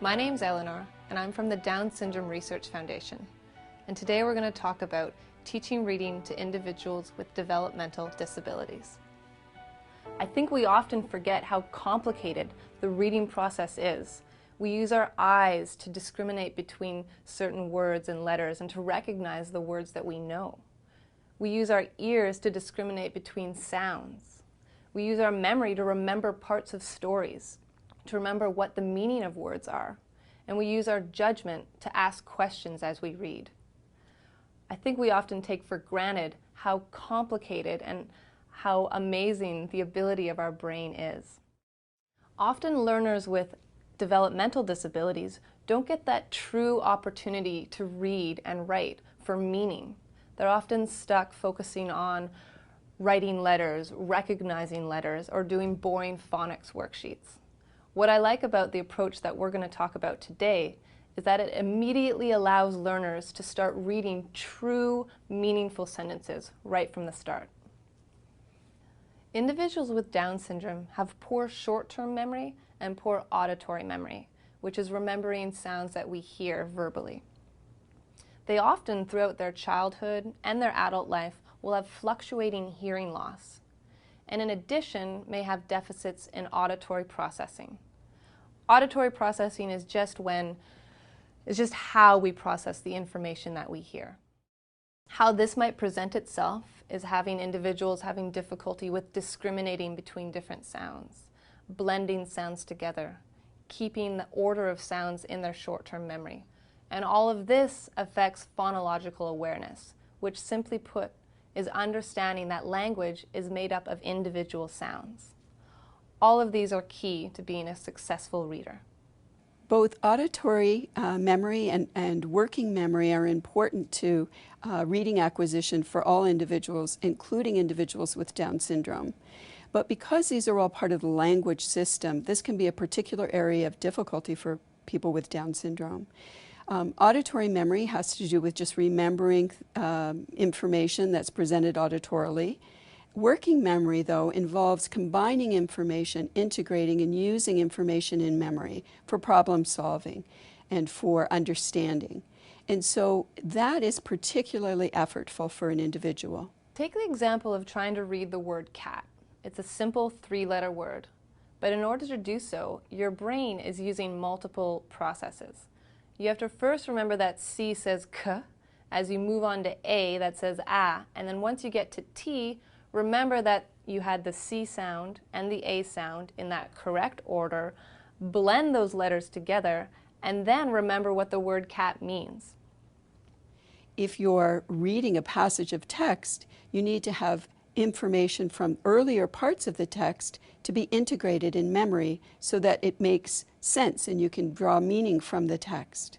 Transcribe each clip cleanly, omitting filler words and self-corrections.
My name's Eleanor, and I'm from the Down Syndrome Research Foundation. And today we're going to talk about teaching reading to individuals with developmental disabilities. I think we often forget how complicated the reading process is. We use our eyes to discriminate between certain words and letters and to recognize the words that we know. We use our ears to discriminate between sounds. We use our memory to remember parts of stories, to remember what the meaning of words are. And we use our judgment to ask questions as we read. I think we often take for granted how complicated and how amazing the ability of our brain is. Often learners with developmental disabilities don't get that true opportunity to read and write for meaning. They're often stuck focusing on writing letters, recognizing letters, or doing boring phonics worksheets. What I like about the approach that we're going to talk about today is that it immediately allows learners to start reading true, meaningful sentences right from the start. Individuals with Down syndrome have poor short-term memory and poor auditory memory, which is remembering sounds that we hear verbally. They often, throughout their childhood and their adult life, will have fluctuating hearing loss, and in addition may have deficits in auditory processing. Auditory processing is just how we process the information that we hear. How this might present itself is having individuals having difficulty with discriminating between different sounds, blending sounds together, keeping the order of sounds in their short-term memory. And all of this affects phonological awareness, which simply put is understanding that language is made up of individual sounds. All of these are key to being a successful reader. Both auditory memory and working memory are important to reading acquisition for all individuals, including individuals with Down syndrome. But because these are all part of the language system, this can be a particular area of difficulty for people with Down syndrome. Auditory memory has to do with just remembering information that's presented auditorily. Working memory, though, involves combining information, integrating, and using information in memory for problem solving and for understanding. And so that is particularly effortful for an individual. Take the example of trying to read the word cat. It's a simple three-letter word, but in order to do so, your brain is using multiple processes. You have to first remember that C says K, as you move on to A that says A, and then once you get to T, remember that you had the C sound and the A sound in that correct order, blend those letters together, and then remember what the word cat means. If you're reading a passage of text, you need to have information from earlier parts of the text to be integrated in memory so that it makes sense and you can draw meaning from the text.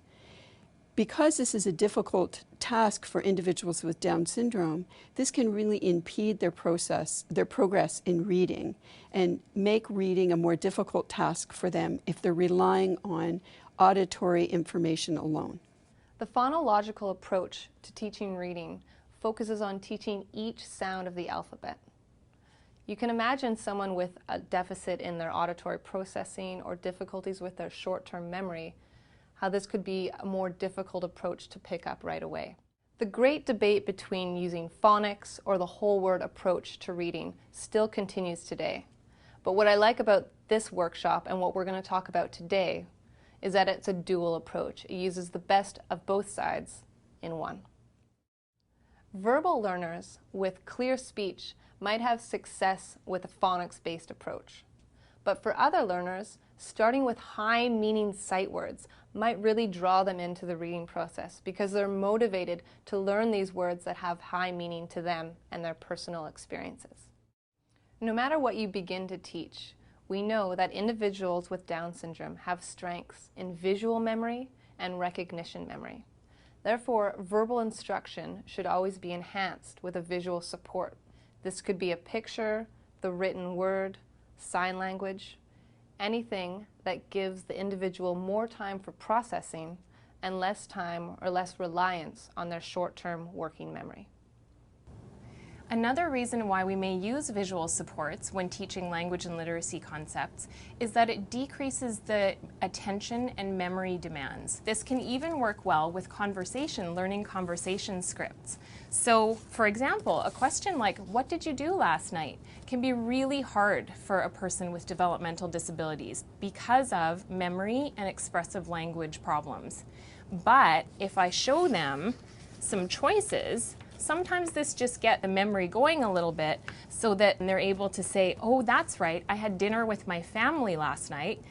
Because this is a difficult task for individuals with Down syndrome, this can really impede their progress in reading and make reading a more difficult task for them if they're relying on auditory information alone. The phonological approach to teaching reading focuses on teaching each sound of the alphabet. You can imagine someone with a deficit in their auditory processing or difficulties with their short-term memory, how this could be a more difficult approach to pick up right away. The great debate between using phonics or the whole word approach to reading still continues today. But what I like about this workshop and what we're going to talk about today is that it's a dual approach. It uses the best of both sides in one. Verbal learners with clear speech might have success with a phonics-based approach. But for other learners, starting with high-meaning sight words might really draw them into the reading process because they're motivated to learn these words that have high meaning to them and their personal experiences. No matter what you begin to teach, we know that individuals with Down syndrome have strengths in visual memory and recognition memory. Therefore, verbal instruction should always be enhanced with a visual support. This could be a picture, the written word, sign language, anything that gives the individual more time for processing and less time or less reliance on their short-term working memory. Another reason why we may use visual supports when teaching language and literacy concepts is that it decreases the attention and memory demands. This can even work well with learning conversation scripts. So, for example, a question like, "What did you do last night?" can be really hard for a person with developmental disabilities because of memory and expressive language problems. But if I show them some choices, sometimes this just gets the memory going a little bit so that they're able to say, "Oh, that's right, I had dinner with my family last night,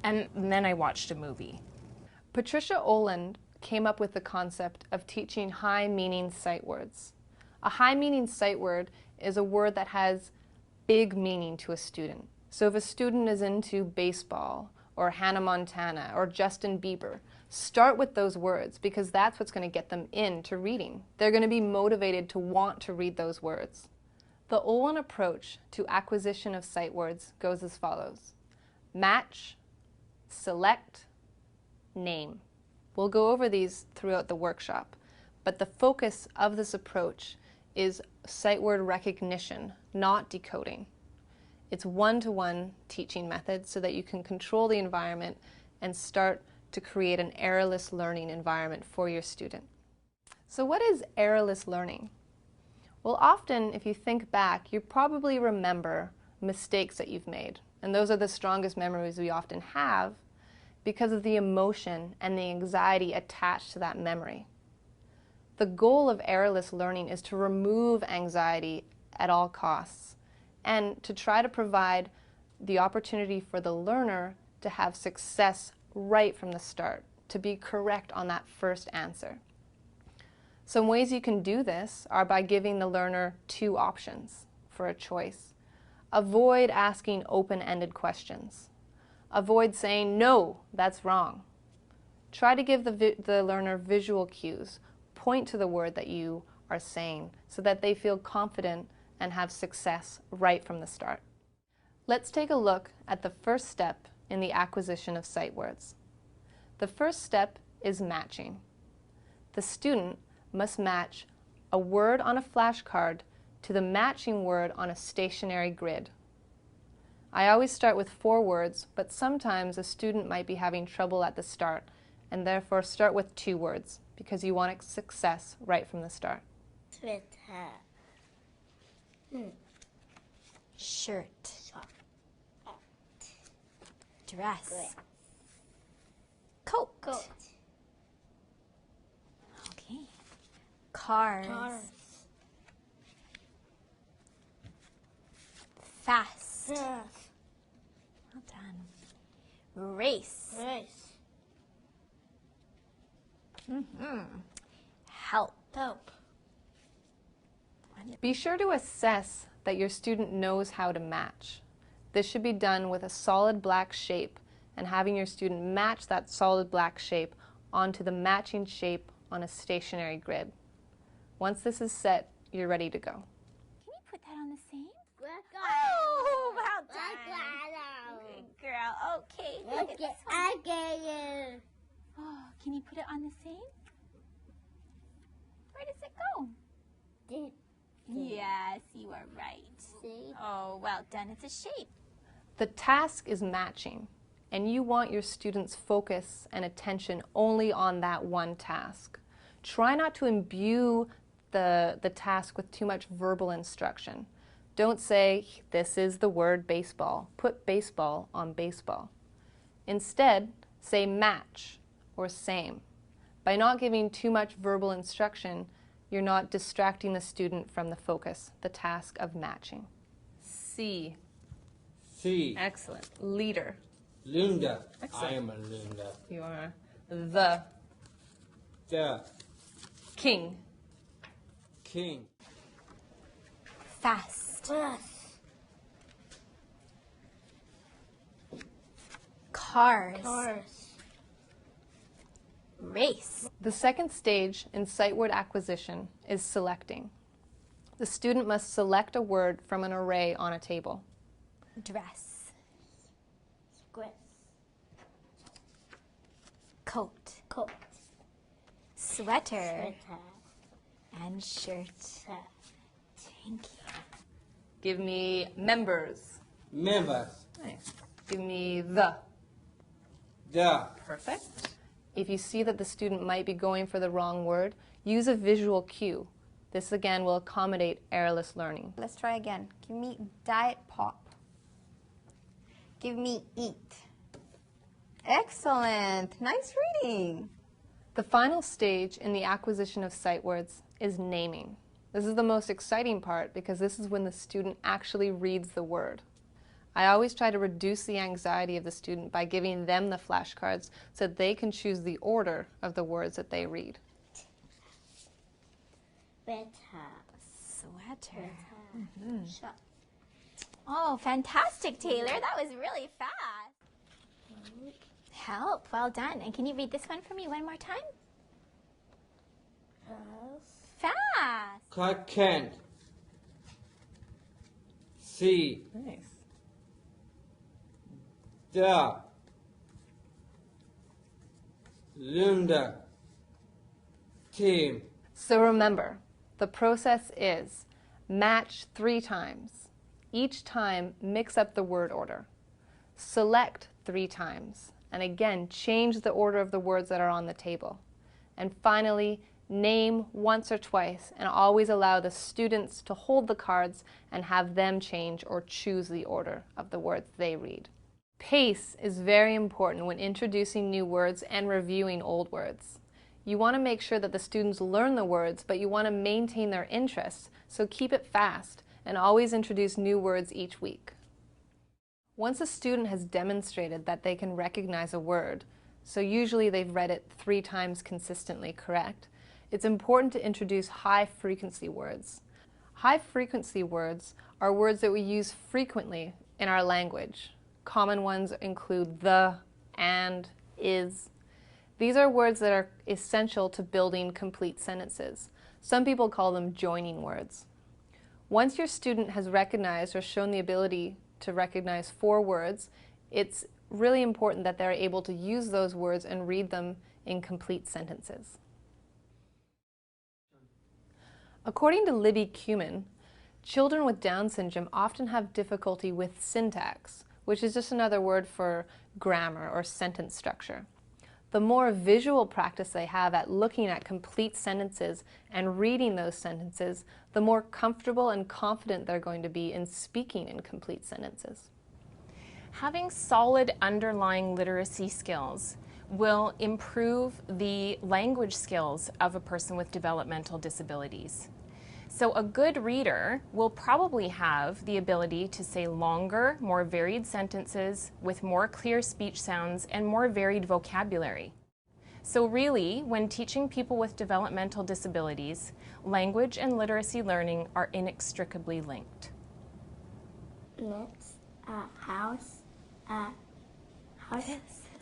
and then I watched a movie." Patricia Oland came up with the concept of teaching high-meaning sight words. A high-meaning sight word is a word that has big meaning to a student. So if a student is into baseball, or Hannah Montana, or Justin Bieber, start with those words because that's what's going to get them into reading. They're going to be motivated to want to read those words. The Olin approach to acquisition of sight words goes as follows: match, select, name. We'll go over these throughout the workshop, but the focus of this approach is sight word recognition, not decoding. It's one-to-one teaching method so that you can control the environment and start to create an airless learning environment for your student. So what is airless learning? Well, often if you think back, you probably remember mistakes that you've made. And those are the strongest memories we often have because of the emotion and the anxiety attached to that memory. The goal of airless learning is to remove anxiety at all costs and to try to provide the opportunity for the learner to have success right from the start, to be correct on that first answer. Some ways you can do this are by giving the learner two options for a choice. Avoid asking open-ended questions. Avoid saying, "No, that's wrong." Try to give the learner visual cues. Point to the word that you are saying so that they feel confident and have success right from the start. Let's take a look at the first step in the acquisition of sight words. The first step is matching. The student must match a word on a flashcard to the matching word on a stationary grid. I always start with 4 words, but sometimes a student might be having trouble at the start, and therefore start with 2 words because you want success right from the start. Sweater. Shirt. Dress. Coat. Okay. Cars. Fast. Well done. Race. Help. Be sure to assess that your student knows how to match. This should be done with a solid black shape and having your student match that solid black shape onto the matching shape on a stationary grid. Once this is set, you're ready to go. Can you put that on the same? Oh, well done. Good girl. Okay. Look at this one. Oh, can you put it on the same? Where does it go? Yes, you are right. See? Oh, well done. It's a shape. The task is matching, and you want your students' focus and attention only on that one task. Try not to imbue the task with too much verbal instruction. Don't say, "This is the word baseball." Put baseball on baseball. Instead, say match or same. By not giving too much verbal instruction, you're not distracting the student from the focus, the task of matching. C. Excellent. Leader. Linda. Excellent. I am a Linda. You are the king. King. Fast. Cars. Race. The second stage in sight word acquisition is selecting. The student must select a word from an array on a table. Dress. Square. Coat. Coat. Sweater. Sweater. And shirt. Thank you. Give me members. Members. Nice. Give me the. Perfect. If you see that the student might be going for the wrong word, use a visual cue. This again will accommodate airless learning. Let's try again. Give me diet pop. Give me eat. Excellent. Nice reading. The final stage in the acquisition of sight words is naming. This is the most exciting part because this is when the student actually reads the word. I always try to reduce the anxiety of the student by giving them the flashcards so that they can choose the order of the words that they read. Sweater. Shut. Oh, fantastic, Taylor. That was really fast. Help. Well done. And can you read this one for me one more time? Fast. Can't. See. Nice. Linda. Team. So remember, the process is match 3 times. Each time, mix up the word order. Select 3 times. And again, change the order of the words that are on the table. And finally, name once or twice and always allow the students to hold the cards and have them change or choose the order of the words they read. Pace is very important when introducing new words and reviewing old words. You want to make sure that the students learn the words, but you want to maintain their interest, so keep it fast and always introduce new words each week. Once a student has demonstrated that they can recognize a word, so usually they've read it 3 times consistently correct, it's important to introduce high-frequency words. High-frequency words are words that we use frequently in our language. Common ones include the, and, is. These are words that are essential to building complete sentences. Some people call them joining words. Once your student has recognized or shown the ability to recognize 4 words, it's really important that they're able to use those words and read them in complete sentences. According to Libby Cumin, children with Down syndrome often have difficulty with syntax, which is just another word for grammar or sentence structure. The more visual practice they have at looking at complete sentences and reading those sentences, the more comfortable and confident they're going to be in speaking in complete sentences. Having solid underlying literacy skills will improve the language skills of a person with developmental disabilities. So a good reader will probably have the ability to say longer, more varied sentences with more clear speech sounds and more varied vocabulary. So really, when teaching people with developmental disabilities, language and literacy learning are inextricably linked. Next, a house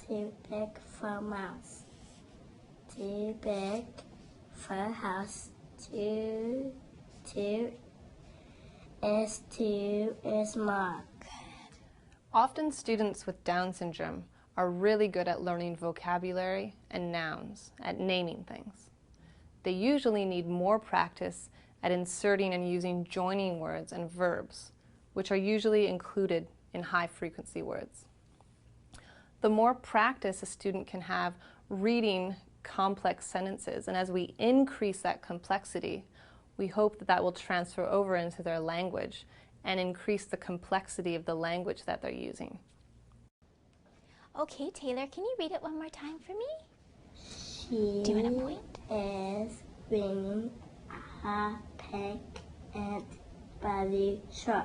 too big for mouse. Too big for house. Two is mark. Often students with Down syndrome are really good at learning vocabulary and nouns, at naming things. They usually need more practice at inserting and using joining words and verbs, which are usually included in high-frequency words. The more practice a student can have reading complex sentences, and as we increase that complexity, we hope that that will transfer over into their language and increase the complexity of the language that they're using. Okay, Taylor, can you read it one more time for me? She Do you want to point? is wearing a pink and blue shirt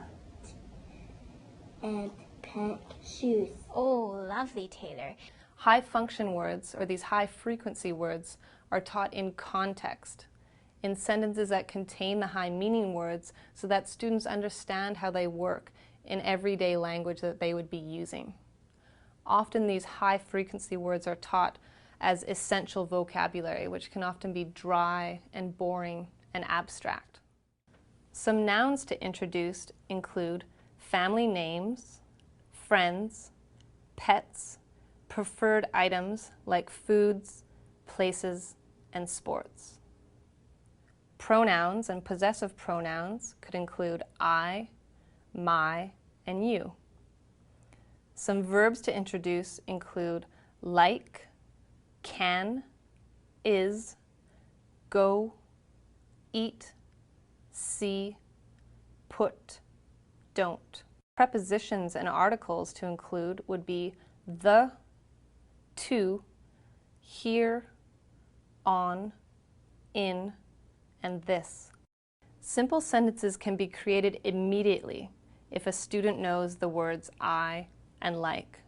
and pink shoes. Oh, lovely, Taylor. High-function words, or these high-frequency words, are taught in context, in sentences that contain the high-meaning words so that students understand how they work in everyday language that they would be using. Often these high-frequency words are taught as essential vocabulary, which can often be dry and boring and abstract. Some nouns to introduce include family names, friends, pets, preferred items like foods, places, and sports. Pronouns and possessive pronouns could include I, my, and you. Some verbs to introduce include like, can, is, go, eat, see, put, don't. Prepositions and articles to include would be the, to, here, on, in, and this. Simple sentences can be created immediately if a student knows the words I and like.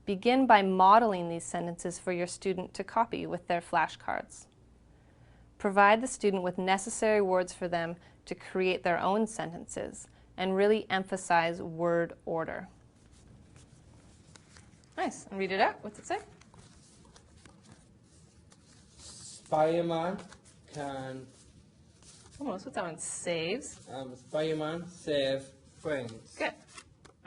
Begin by modeling these sentences for your student to copy with their flashcards. Provide the student with necessary words for them to create their own sentences and really emphasize word order. Nice. And read it out. What's it say? Spider-Man can. Almost. What's that one? Saves. Spider-Man save friends. Good.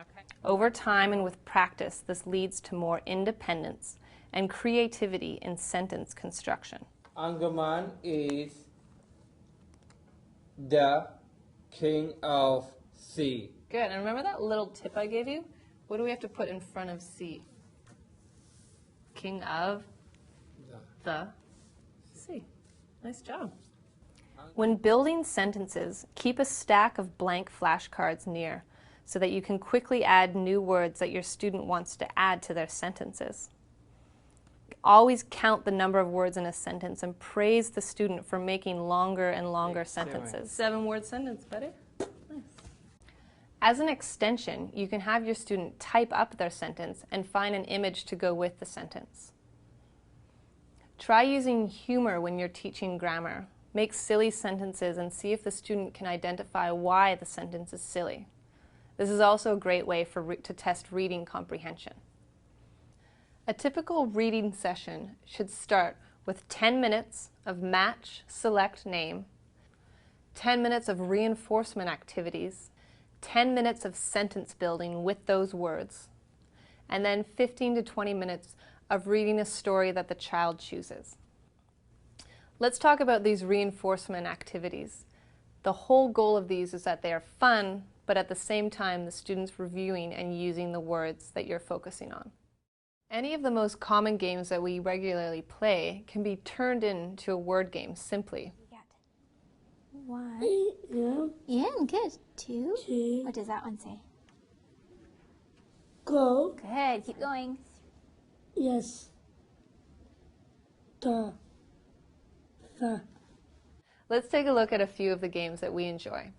Okay. Over time and with practice, this leads to more independence and creativity in sentence construction. Angerman is the king of sea. Good. And remember that little tip I gave you? What do we have to put in front of C? King of the sea. Nice job. When building sentences, keep a stack of blank flashcards near so that you can quickly add new words that your student wants to add to their sentences. Always count the number of words in a sentence and praise the student for making longer and longer sentences. 7-word sentence, buddy. Nice. As an extension, you can have your student type up their sentence and find an image to go with the sentence. Try using humor when you're teaching grammar. Make silly sentences and see if the student can identify why the sentence is silly. This is also a great way to test reading comprehension. A typical reading session should start with 10 minutes of match, select, name, 10 minutes of reinforcement activities, 10 minutes of sentence building with those words, and then 15 to 20 minutes of reading a story that the child chooses. Let's talk about these reinforcement activities. The whole goal of these is that they are fun, but at the same time the student's reviewing and using the words that you're focusing on. Any of the most common games that we regularly play can be turned into a word game simply. You got 1. In, good. 2. What does that one say? Go. Good. Keep going. Yes. The. Let's take a look at a few of the games that we enjoy.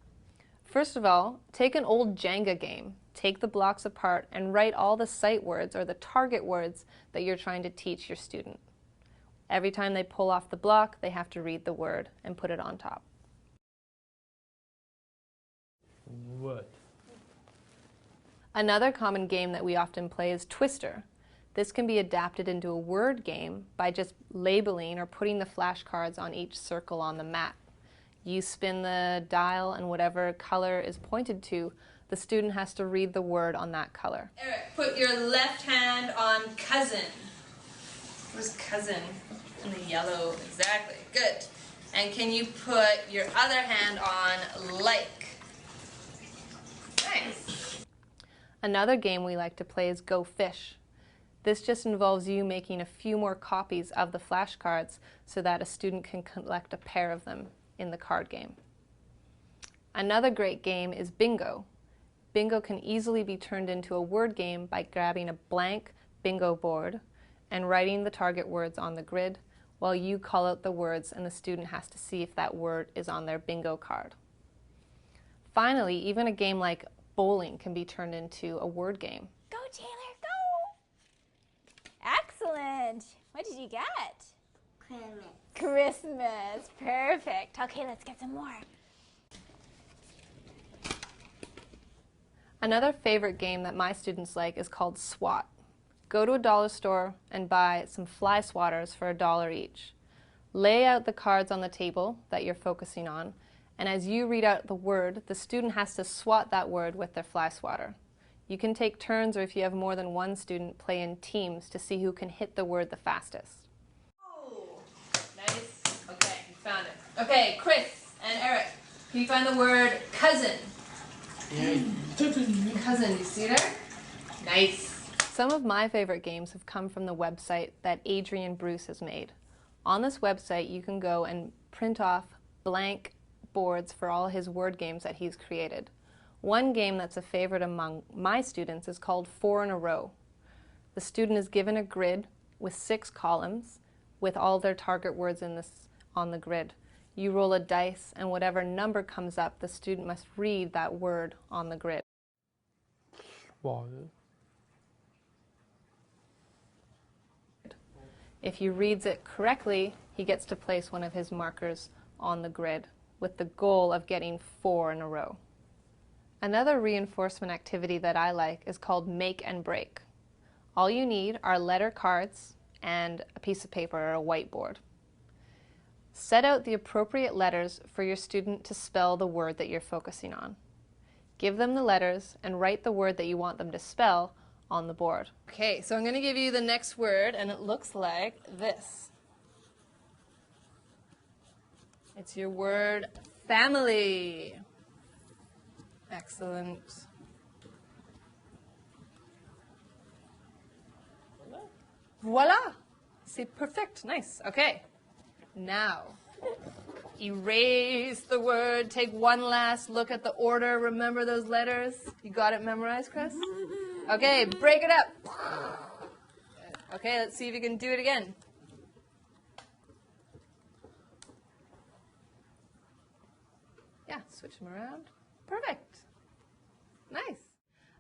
First of all, take an old Jenga game. Take the blocks apart and write all the sight words or the target words that you're trying to teach your student. Every time they pull off the block, they have to read the word and put it on top. What? Another common game that we often play is Twister. This can be adapted into a word game by just labeling or putting the flashcards on each circle on the mat. You spin the dial and whatever color is pointed to, the student has to read the word on that color. Eric, put your left hand on cousin. Where's cousin? In the yellow, exactly. Good. And can you put your other hand on like? Nice. Another game we like to play is Go Fish. This just involves you making a few more copies of the flashcards so that a student can collect a pair of them in the card game. Another great game is Bingo. Bingo can easily be turned into a word game by grabbing a blank bingo board and writing the target words on the grid while you call out the words and the student has to see if that word is on their bingo card. Finally, even a game like bowling can be turned into a word game. Go, Taylor, go! Excellent. What did you get? Christmas. Perfect. Okay, let's get some more. Another favorite game that my students like is called SWAT. Go to a dollar store and buy some fly swatters for $1 each. Lay out the cards on the table that you're focusing on, and as you read out the word, the student has to swat that word with their fly swatter. You can take turns, or if you have more than one student, play in teams to see who can hit the word the fastest. Oh, nice. Okay, you found it. Okay, Chris and Eric, can you find the word cousin? Cousin, you see her? Nice. Some of my favorite games have come from the website that Adrian Bruce has made. On this website, you can go and print off blank boards for all his word games that he's created. One game that's a favorite among my students is called 4 in a Row. The student is given a grid with 6 columns with all their target words on the grid. You roll a dice, and whatever number comes up, the student must read that word on the grid. If he reads it correctly, he gets to place one of his markers on the grid with the goal of getting 4 in a row. Another reinforcement activity that I like is called Make and Break. All you need are letter cards and a piece of paper or a whiteboard. Set out the appropriate letters for your student to spell the word that you're focusing on. Give them the letters and write the word that you want them to spell on the board. Okay, so I'm going to give you the next word, and it looks like this. It's your word family. Excellent. Voila! C'est perfect. Nice. Okay. Now, erase the word. Take one last look at the order. Remember those letters? You got it memorized, Chris? Okay, break it up. Okay, let's see if you can do it again. Yeah, switch them around. Perfect. Nice.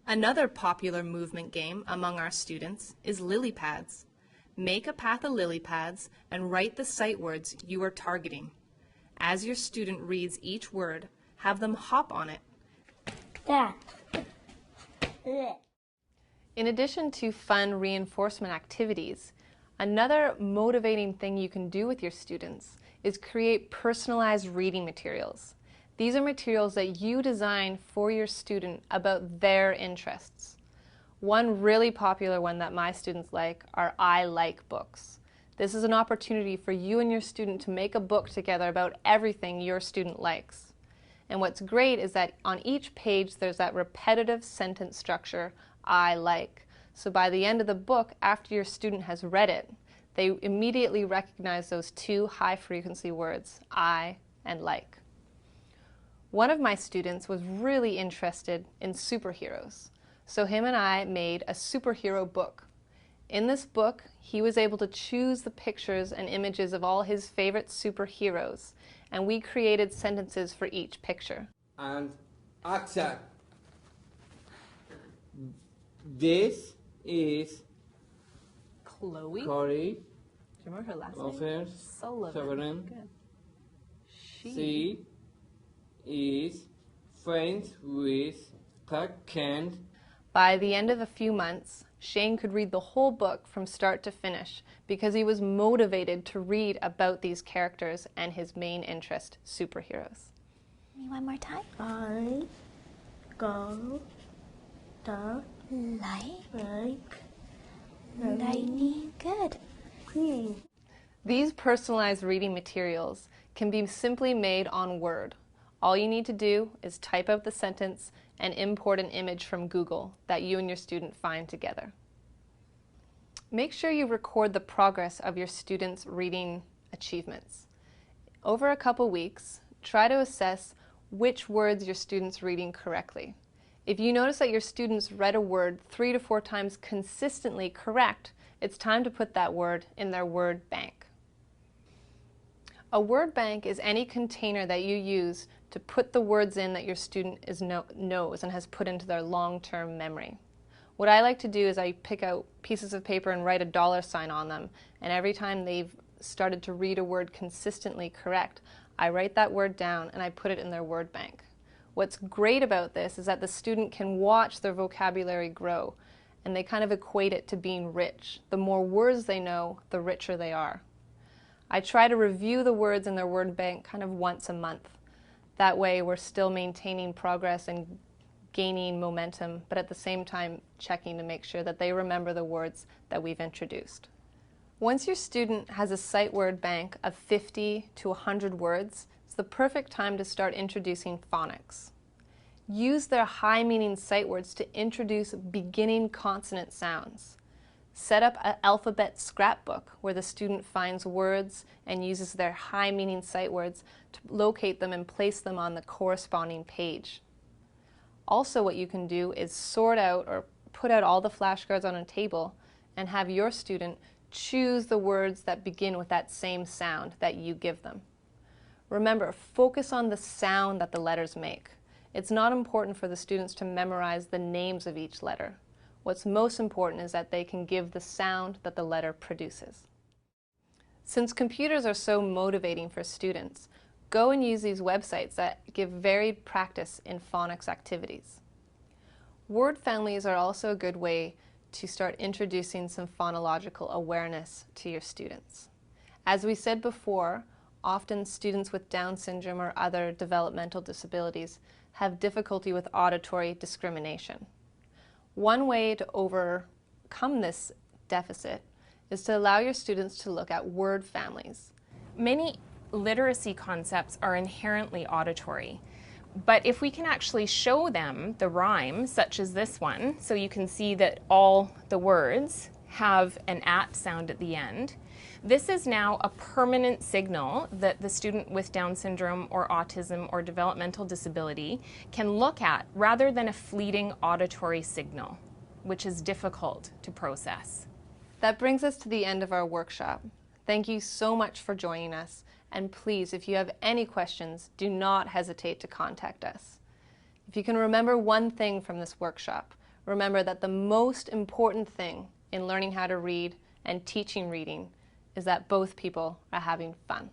Another popular movement game among our students is lily pads. Make a path of lily pads and write the sight words you are targeting. As your student reads each word, have them hop on it. That. In addition to fun reinforcement activities, another motivating thing you can do with your students is create personalized reading materials. These are materials that you design for your student about their interests. One really popular one that my students like are I Like books. This is an opportunity for you and your student to make a book together about everything your student likes. And what's great is that on each page there's that repetitive sentence structure, I like. So by the end of the book, after your student has read it, they immediately recognize those two high-frequency words, I and like. One of my students was really interested in superheroes. So him and I made a superhero book. In this book, he was able to choose the pictures and images of all his favorite superheroes, and we created sentences for each picture. And action. This is Chloe. Corey. Do you remember her last name? Offer. Sullivan. Severin. Good. She is friends with Clark Kent. By the end of a few months, Shane could read the whole book from start to finish because he was motivated to read about these characters and his main interest, superheroes. One more time. I go the Like. Lightning. Good. green. These personalized reading materials can be simply made on Word. All you need to do is type out the sentence and import an image from Google that you and your student find together. Make sure you record the progress of your students' reading achievements. Over a couple weeks, try to assess which words your students reading correctly. If you notice that your students read a word 3 to 4 times consistently correct, it's time to put that word in their word bank. A word bank is any container that you use to put the words in that your student knows and has put into their long-term memory. What I like to do is I pick out pieces of paper and write a $sign on them, and every time they've started to read a word consistently correct, I write that word down and I put it in their word bank. What's great about this is that the student can watch their vocabulary grow, and they kind of equate it to being rich. The more words they know, the richer they are. I try to review the words in their word bank kind of once a month. That way we're still maintaining progress and gaining momentum, but at the same time checking to make sure that they remember the words that we've introduced. Once your student has a sight word bank of 50 to 100 words, it's the perfect time to start introducing phonics. Use their high-meaning sight words to introduce beginning consonant sounds. Set up an alphabet scrapbook where the student finds words and uses their high-meaning sight words to locate them and place them on the corresponding page. Also, what you can do is sort out or put out all the flashcards on a table and have your student choose the words that begin with that same sound that you give them. Remember, focus on the sound that the letters make. It's not important for the students to memorize the names of each letter. What's most important is that they can give the sound that the letter produces. Since computers are so motivating for students, go and use these websites that give varied practice in phonics activities. Word families are also a good way to start introducing some phonological awareness to your students. As we said before, often students with Down syndrome or other developmental disabilities have difficulty with auditory discrimination. One way to overcome this deficit is to allow your students to look at word families. Many literacy concepts are inherently auditory, but if we can actually show them the rhyme, such as this one, so you can see that all the words have an at sound at the end, this is now a permanent signal that the student with Down syndrome or autism or developmental disability can look at rather than a fleeting auditory signal, which is difficult to process. That brings us to the end of our workshop. Thank you so much for joining us, and please, if you have any questions, do not hesitate to contact us. If you can remember one thing from this workshop, remember that the most important thing in learning how to read and teaching reading is that both people are having fun.